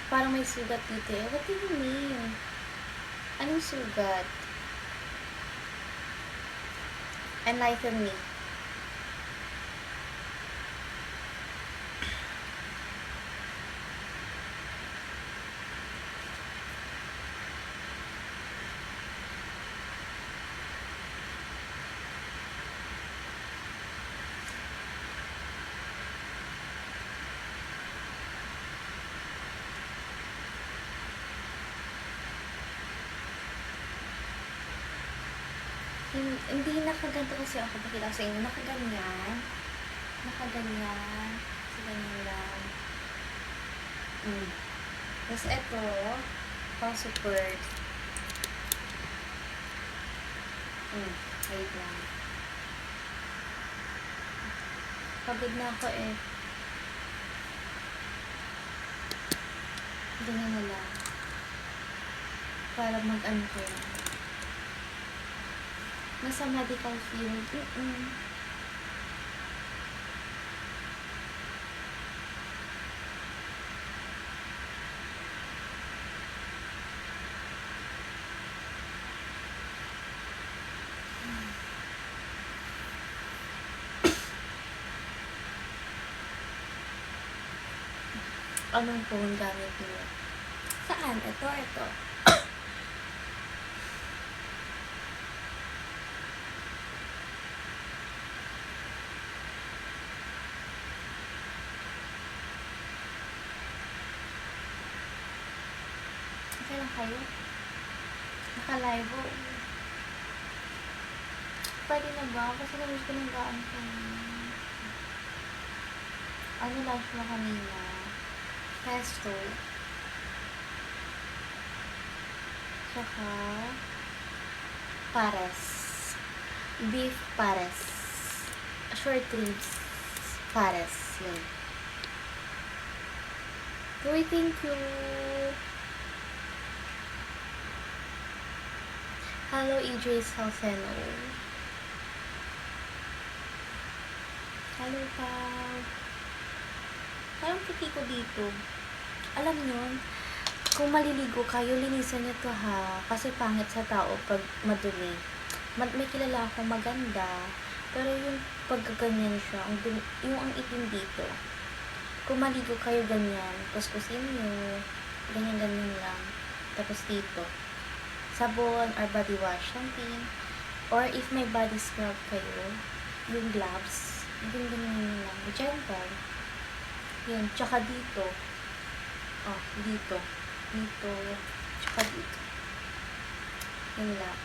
Parang may sugat dito eh. What do you mean? Anong sugat? Enlighten me. Hindi nakaganto kasi ako. Pakita ko sa inyo. Nakaganyan. Nakaganyan. So, ganyan lang. Tapos ito, pang support. Wait lang. Pagod na ako eh. Ganyan na lang. Para mag-ano ko yan. Nasa medical field. Anong phone gamit niyo? Saan? Ito. Okay lang kayo? Naka-live o? Pwede na ba? Kasi namiss ko ng gaan ko. Ano lang siya kanina? Pesto. Tsaka pares. Beef pares. Short ribs pares. Yun. Uy, thank you. Hello, Idris Halfeno. Hello, Pao. Parang puti ko dito. Alam nyo, kung maliligo kayo, linisan nyo to ha. Kasi pangit sa tao pag madumi. May kilala akong maganda. Pero yung pagkaganyan siya, yung ang itim dito. Kung maligo kayo ganyan, kuskusin nyo. Ganyan lang. Tapos dito. Sabon or body wash, something. Or if may body scrub kayo, yung gloves, ganyan lang. Gentle. Yan, tsaka dito. Dito. Dito. Tsaka dito. Yan lang.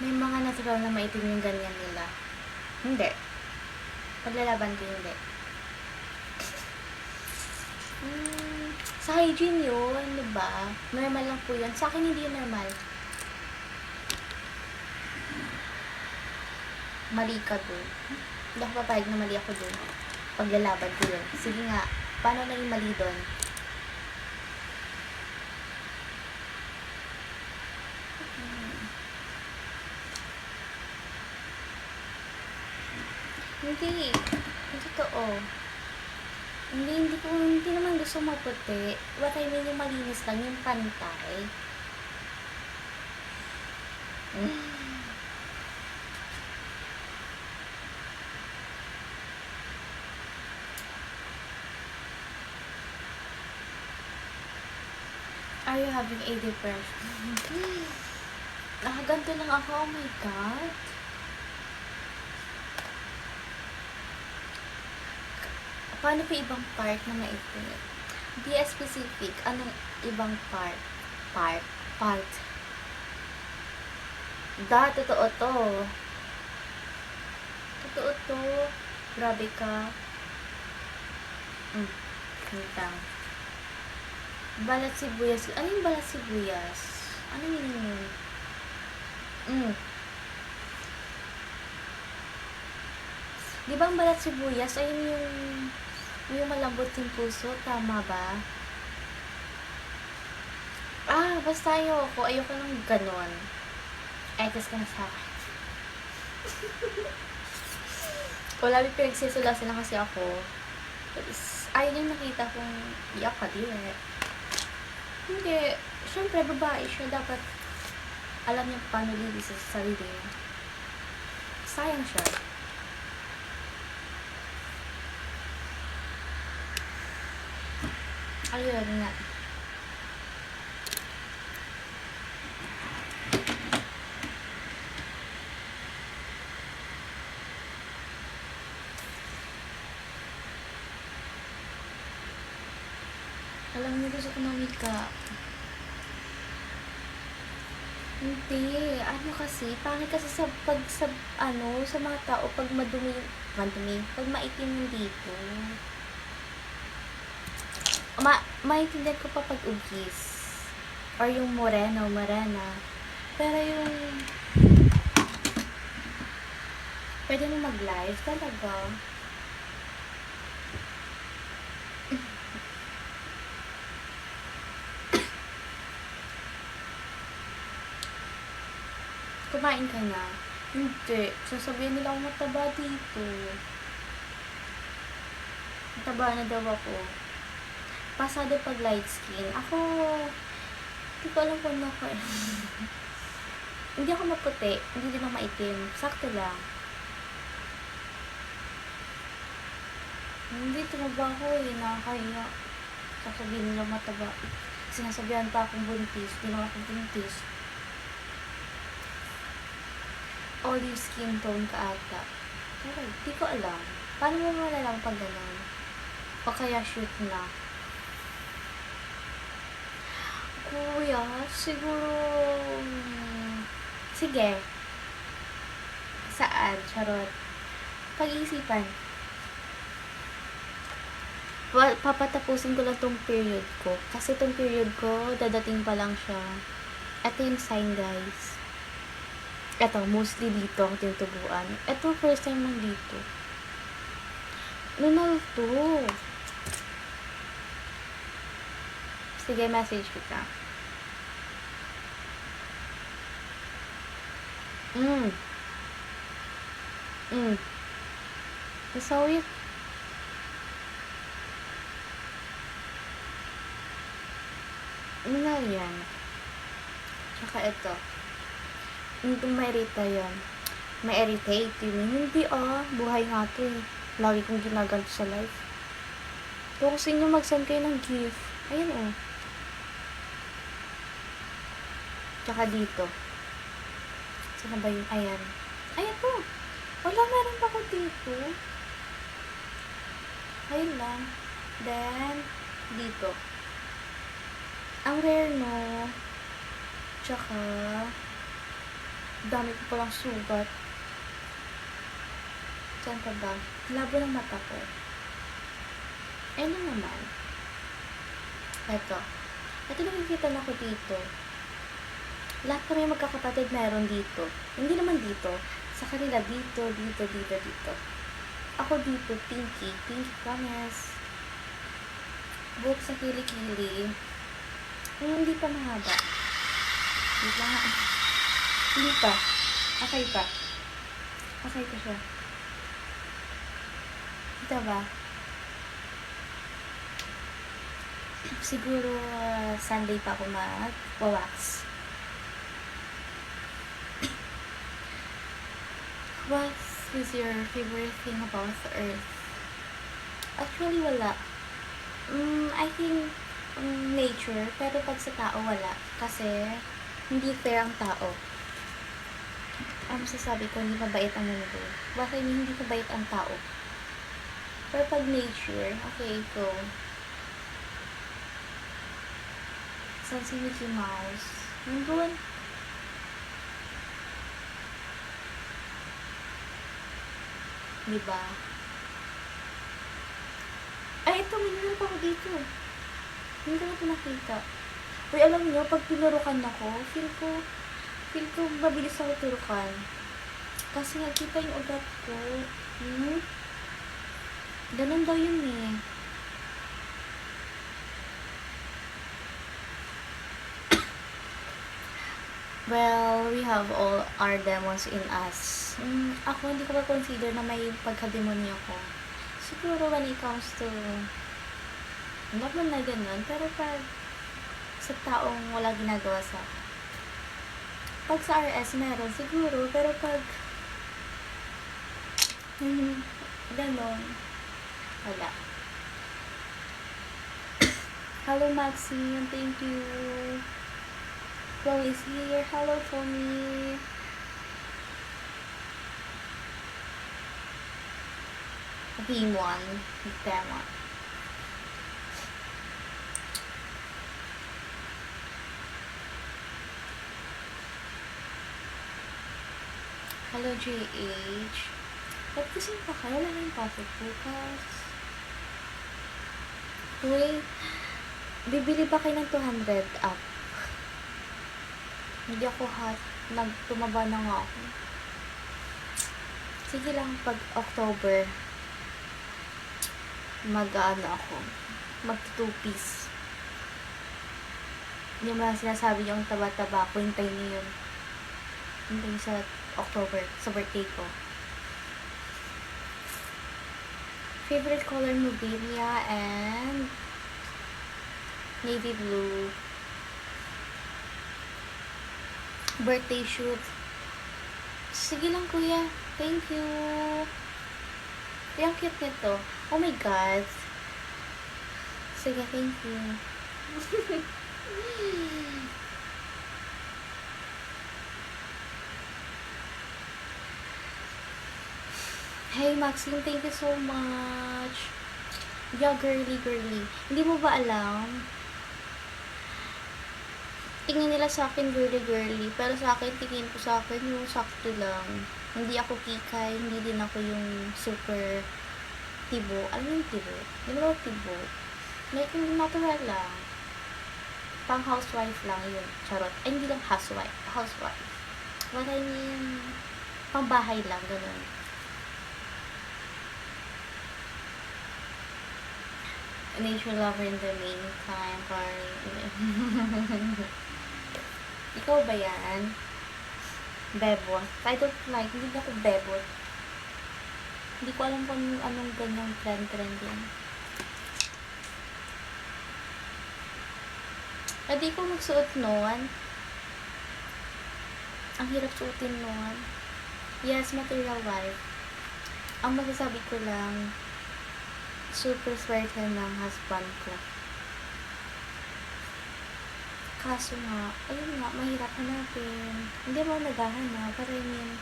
May mga natural na maitim yung ganyan nila. Hindi. Paglalaban ko hindi. Sa hygiene yun, diba? Normal lang po yun. Sa akin hindi yun normal. Mali ka dun. Hindi ako papayag na mali ako dun. Paglalaban ko yun. Sige nga, paano na yung mali dun? Hindi. Hindi totoo. Hindi naman gusto maputi. What I mean, yung malinis lang, yung pantay. Are you having a depression? Nakaganto lang ako. Oh my God. Paano pa ibang part na maipit? Be specific. Anong ibang part? Part. Totoo to. Totoo to. Grabe ka. Hintang. Balat sibuyas. Ano yung balat sibuyas? Ano meaning yun? Di ba ang balat sibuyas? Ayun yung malambot yung puso. Tama ba? Basta ayoko nang ganon. Ay, kas ka na sa akin. Wala, may pinagsisulasan na kasi ako. Ayaw niyang nakita kong iyak ka din. Hindi. Siyempre, babae siya. Dapat alam niya paano lilis sa sarili niya. Sayang siya. Ayun nga. Alam niyo, gusto ko mamika. Hindi. Ano kasi, pangit kasi sa mga tao, pag pag maitim yung dito. Maintindihan ko pa pag ugis. Or yung morena. Pero yung pwede mo mag-live talaga. Kumain ka na? Hindi. Sasabihin nila akong mataba dito. Mataba na daw ako. Pasado pag light skin. Ako, hindi ko alam kung ako. Hindi ako maputi. Hindi din ako maitim. Sakto lang. Hindi, tumaba ako eh. Nakakahiya. Sasabihin nila mataba. Sinasabihan pa akong buntis. Hindi naman akong buntis. Olive skin tone ka ata. Okay, di ko alam. Paano mo malalaman pag gano'n? O kaya shoot na. Kuya, siguro... Sige. Saan? Charot. Pag-iisipan. Papatapusin ko lang tong period ko. Kasi tong period ko, dadating pa lang siya. Ito yung sign, guys. Ito, mostly dito ang tinutubuan. Ito, first time lang dito. Nunal to. Sige, message kita. Sawit. Nunal yan. Tsaka ito. Hindi ma-irita yan. Ma-irritate. Hindi buhay nga to eh. Lagi kong ginaganto sa life. Kung gusto nyo mag-send kayo ng gift. Ayan Tsaka dito. Saan ba yun? Ayan. Ayan to. Wala, meron pa ko dito. Ayun lang. Then, dito. Ang rare no. Tsaka, dami ko palang sugat. Saan ka ba? Labo ng mata ko. Ayun lang naman. Ito nakikita na ko dito. Lahat kami magkakapatid meron dito. Hindi naman dito. Sa kanila dito. Ako dito, pinky promise. Buhok sa kilikili. Hindi pa mahaba. Hindi pa. Okay pa siya. Ito ba? Siguro Sunday pa ako mag-wax. What is your favorite thing about the earth? Actually, wala. I think nature, pero pag sa tao, wala. Kasi, hindi fair ang tao. Ang masasabi ko, hindi mabait ang mundo. Bakit hindi mabait ang tao? Pero pag nature, okay, go. Saan si Mickey Mouse? Nandun. Diba? Ay, ito, may naman pa ako dito. Hindi ko na ito nakita. Uy, alam nyo, pag tinurukan ako, feel ko mabilis ako turukan. Kasi nakita yung ugat ko. Ganun daw yun eh. Well, we have all our demons in us. Ako, hindi ko pa consider na may pagkademonyo ko. siguro when it comes to, naman na ganun, pero pag sa taong wala ginagawa sa akin, pag sa RS meron siguro, pero pag ganon, wala. Hello Maxine, thank you. Chloe is here. Hello Tony. Game 1, tema. Hello JH. Ba't kasi pa kayo? Wala na yung pasok bukas. Uy, bibili ba kayo ng 200 up? Hindi ako hot. Tumaba na nga ako. Sige lang, pag October, ako. Mag 2-piece. Yung mga sinasabi yung taba-taba ko, hintayin niyo yun. Hintayin sa October, sa birthday ko. Favorite color mo, Biblia and navy blue. Birthday shoot. Sige lang, kuya. Thank you. Yung cute nito. Oh my God. Sige, thank you. Hey, Maxine, thank you so much. Yeah, girly. Hindi mo ba alam? Tingin nila sa akin girly. Pero sa akin, tingin ko sa akin yung sakto lang. Hindi ako kikay, hindi din ako yung super tibo. Ano yung tibo? Hindi mo tibo. Like, natural lang. Pang housewife lang yun. Charot. Ay, hindi lang housewife. What I mean, pang bahay lang, ganun. Nature lover in the meantime, Ikaw ba yan? Bebot. I don't like, hindi ako bebot. Hindi ko alam kung anong ganyang trend yan. Pwede ko magsuot noon. Ang hirap suotin noon. Yes, material life. Ang masasabi ko lang, super swerte ng husband ko. Kaso nga, ayun nga, mahirap hanapin. Hindi mo naghahanap, pero I mean,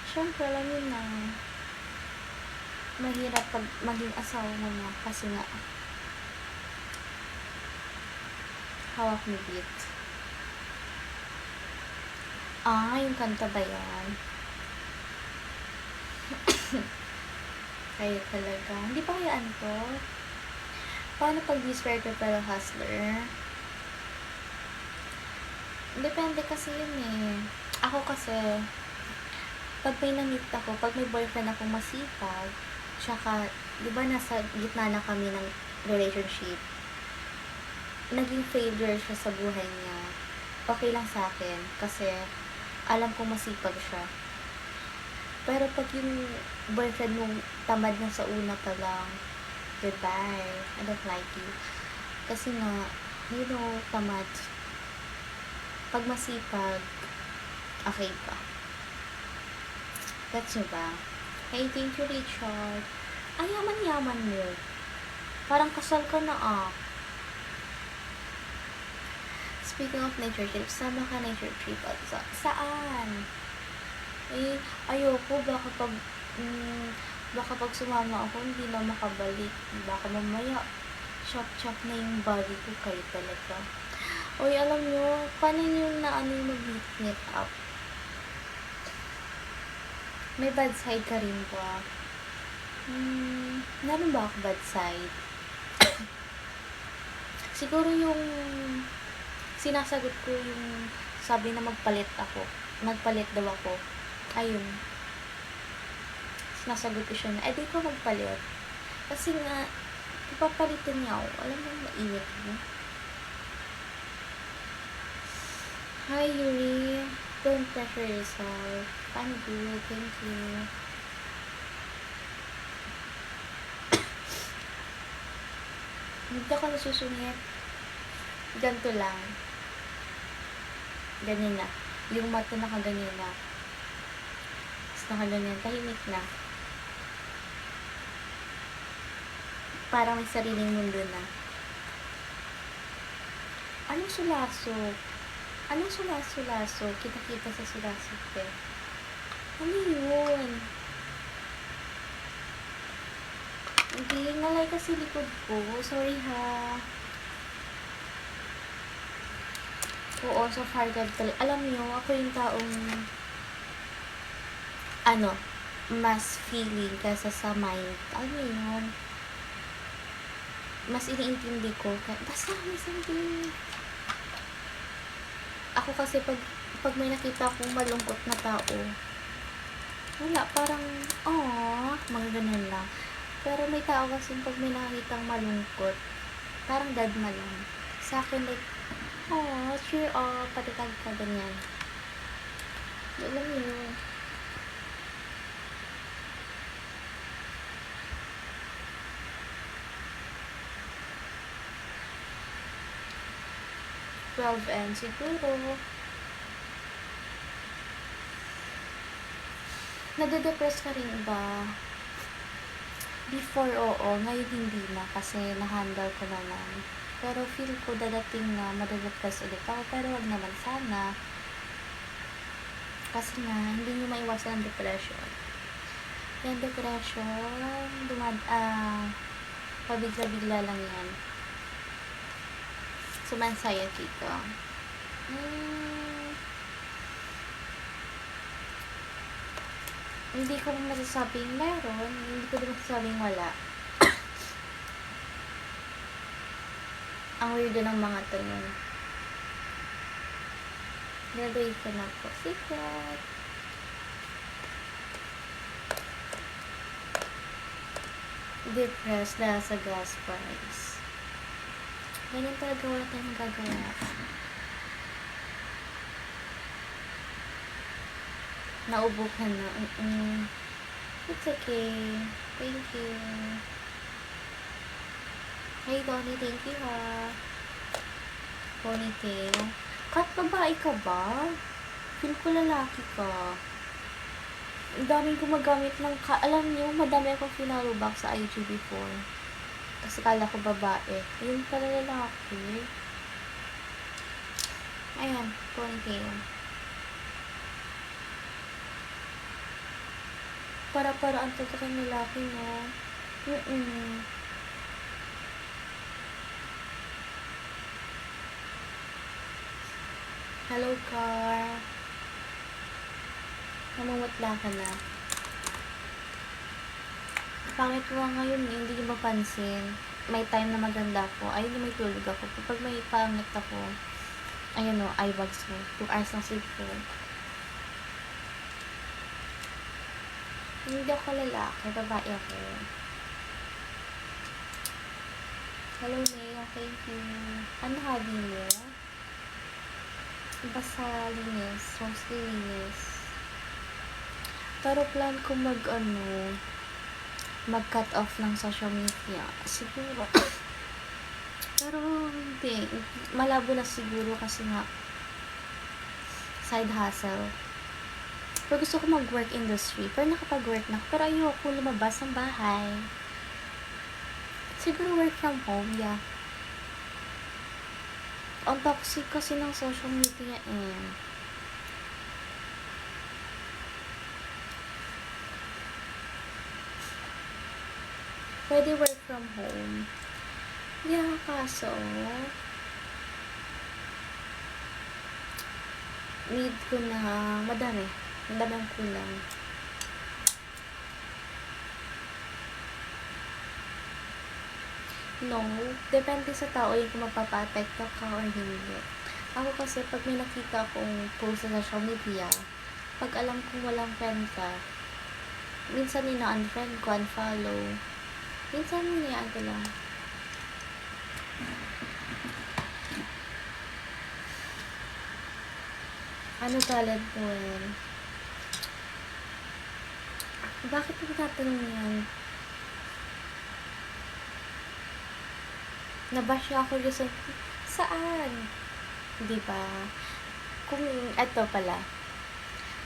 syempre, alam yun na, mahirap pag maging asawa mo na, kasi nga, hawak ni beat. Yung kanta ba yan? Kaya talaga. Hindi pa kayaan to? Paano pag diswerte pero hustler? Depende kasi yun eh. Ako kasi, pag may na-meet ako, pag may boyfriend ako masipag, tsaka, di ba nasa gitna na kami ng relationship, naging failure siya sa buhay niya, okay lang sa akin, kasi alam ko masipag siya. Pero pag yung boyfriend mo tamad na sa una pa lang, goodbye, I don't like you. Kasi nga, you know, tamad. Pag masipag, okay pa. That's nyo ba? Hey, thank you, Richard. Ay, yaman-yaman mo. Parang kasal ka na Speaking of nature trip, sama ka nature trip at saan? Eh, ayoko, baka pag sumama ako, hindi na makabalik. Baka mamaya, chop na yung body ko, kayo talaga. Oy, alam nyo, paano yung mag-meet up? May bad side ka rin ba? Meron ba ako bad side? Siguro yung sinasagot ko yung sabi na magpalit daw ako. Ayun. Sinasagot ko siya na, di ko magpalit. Kasi nga, ipapalitin niya ako. Alam mo, mainit mo. Hi, Yuri. Don't pressure yourself. I'm good. Thank you. Hindi ako nasusungit. Ganito lang. Ganyan na. Yung mata nakaganyan na. Tapos nakaganyan. Tahimik na. Parang may sariling mundo na. Anong sulasok? Anong sulasok? Kita-kita sa sulasok eh. Ano yun? Hindi, nalay kasi likod ko. Sorry ha. Oo, so far God talaga. Alam niyo, ako yung taong mas feeling kaysa sa mind. Alam niyo yun? Mas iniintindi ko. Basta may something. Ako kasi pag may nakita akong malungkot na tao, wala, parang, mga ganun lang. Pero may tao kasi pag may nakitang malungkot, parang dadma lang. Sa akin, like, cheer up, patatag ka, ganyan. Alam mo yun. And siguro, nade-depress ka rin ba? Before, oo. Ngayon hindi na kasi na-handle ko naman. Pero feel ko dadating na made-depress ulit ako. Pero wag naman sana. Kasi nga, hindi nyo maiwasan ang depression. Yung depression, pabigla-bigla lang yan. Sumanxiety ka. Hindi ko masasabing meron, hindi ko din masasabing wala. Ang weirdo ng mga tanong. Graduate ko na po. Secret. Depressed dahil sa gas price. Ganyan talaga, wala tayong magagawa. Naubo ka na. It's okay. Thank you. Hey, Donnie, thank you ha. Ponytail. Kat, babae ka ba? Feel ko lalaki ka. Ang daming gumagamit ng alam niyo, madami akong follow back sa IG before. Kasi kala ko babae. Yun pala lalaki. Ayan, ponytail. Para-paraan to kay lalaki, no? Hello, car. Namumutla ka na. Pangit ko ngayon, hindi nyo mapansin. May time na maganda ako. Ayun na may tulog ako. Kapag may pangit ako, ayun o, eyebags ko. 2 hours lang sleep ko. Hindi ako lalaki, babae ako. Hello, Nea. Thank you. Ano hobby mo? Basta linis. Mostly linis. Pero plan ko mag-cut off ng social media. Siguro. Pero hindi. Malabo na siguro kasi nga side hustle. Pero gusto ko mag-work industry. Pero nakapag-work na. Pero ayoko lumabas ng bahay. Siguro work from home, yeah. Ang toxic kasi ng social media Pwede work from home. Yeah, kaso need ko na madami ang kulang. No, depende sa tao yung kung mapapa-apekto ka or hindi. Ako kasi pag may nakita akong post sa social media, pag alam kong walang friend ka, minsan ina-unfriend ko, unfollow. Minsan hinayaan ko lang. Ano talent mo yan? Bakit mo tatanong yan? Nabash nga ako recently. Saan? Di ba? Kung, eto pala,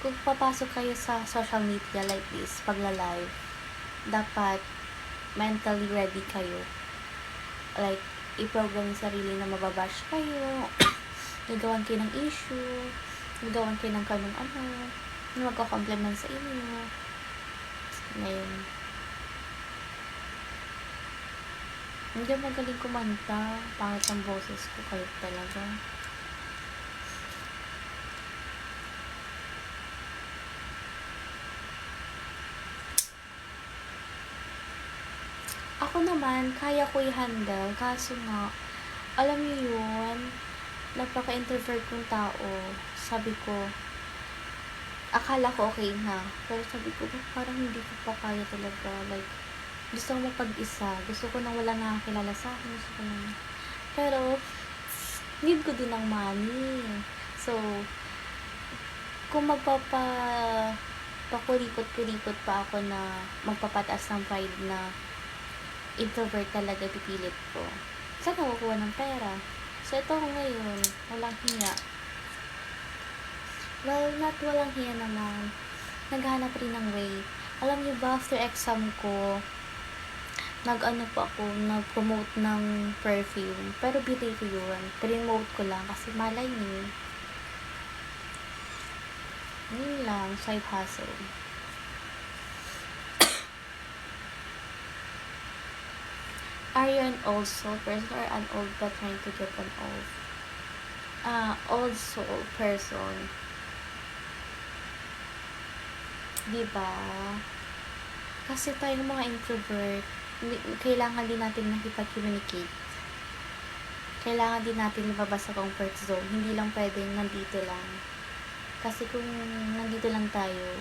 kung papasok kayo sa social media like this, pagla-live, dapat mentally ready kayo. Like, i-program yung sarili na mababash kayo, nagawan kayo ng issue, nagawan kayo ng kanong ano, na magka-compliment sa inyo. Ngayon, hindi magaling kumanta, pangit ang boses ko, kayo talaga. Ako naman, kaya ko i-handle, kaso nga, alam niyo yun, napaka-introvert kong tao. Sabi ko, akala ko okay na, pero sabi ko, parang hindi ko pa kaya talaga. Like, gusto ko mapag-isa, gusto ko nang wala nakakilala sa akin, gusto ko nang... Pero, need ko din ng money. So, kung pakuripot-kuripot pa ako na magpapataas ng pride na introvert talaga pipilit ko, saan ako kukuha ng pera? So, ito ako ngayon, walang hiya. Well, not walang hiya naman. Naghanap rin ng way. Alam niyo ba, after exam ko, nag-promote ng perfume. Pero binili yun. Promote ko lang kasi malay niyo. Yun lang, side hustle. Are you an old soul person or an old but trying to get an old soul person? Diba? Kasi tayong mga introvert, kailangan din natin makipag-communicate. Kailangan din natin lumabas sa comfort zone. Hindi lang pwedeng nandito lang. Kasi kung nandito lang tayo,